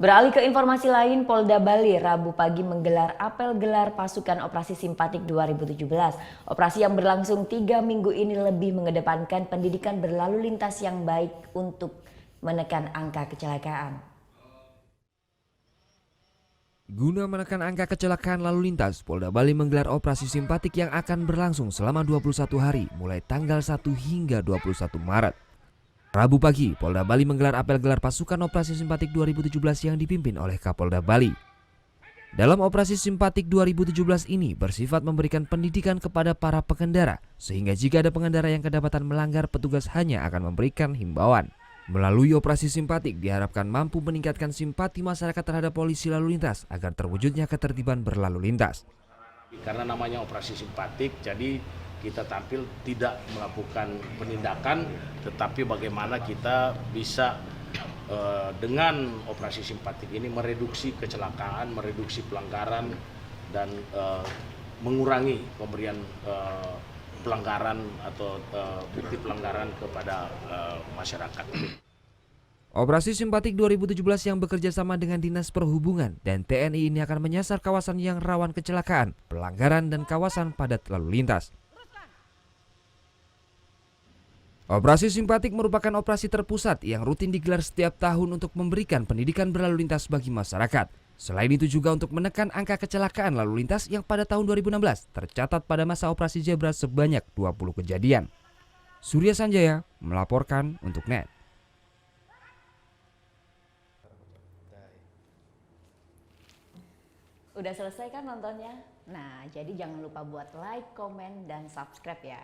Beralih ke informasi lain, Polda Bali Rabu pagi menggelar apel gelar pasukan operasi simpatik 2017. Operasi yang berlangsung 3 minggu ini lebih mengedepankan pendidikan berlalu lintas yang baik untuk menekan angka kecelakaan. Guna menekan angka kecelakaan lalu lintas, Polda Bali menggelar operasi simpatik yang akan berlangsung selama 21 hari mulai tanggal 1 hingga 21 Maret. Rabu pagi, Polda Bali menggelar apel gelar pasukan operasi simpatik 2017 yang dipimpin oleh Kapolda Bali. Dalam operasi simpatik 2017 ini bersifat memberikan pendidikan kepada para pengendara, sehingga jika ada pengendara yang kedapatan melanggar, petugas hanya akan memberikan himbauan. Melalui operasi simpatik diharapkan mampu meningkatkan simpati masyarakat terhadap polisi lalu lintas agar terwujudnya ketertiban berlalu lintas. Karena namanya operasi simpatik, jadi kita tampil tidak melakukan penindakan, tetapi bagaimana kita bisa dengan operasi simpatik ini mereduksi kecelakaan, mereduksi pelanggaran, dan mengurangi pemberian pelanggaran atau bukti pelanggaran kepada masyarakat. Operasi Simpatik 2017 yang bekerja sama dengan Dinas Perhubungan dan TNI ini akan menyasar kawasan yang rawan kecelakaan, pelanggaran, dan kawasan padat lalu lintas. Operasi Simpatik merupakan operasi terpusat yang rutin digelar setiap tahun untuk memberikan pendidikan berlalu lintas bagi masyarakat. Selain itu juga untuk menekan angka kecelakaan lalu lintas yang pada tahun 2016 tercatat pada masa operasi Zebra sebanyak 20 kejadian. Surya Sanjaya melaporkan untuk NET. Udah selesai kan nontonnya? Nah, jadi jangan lupa buat like, komen, dan subscribe ya.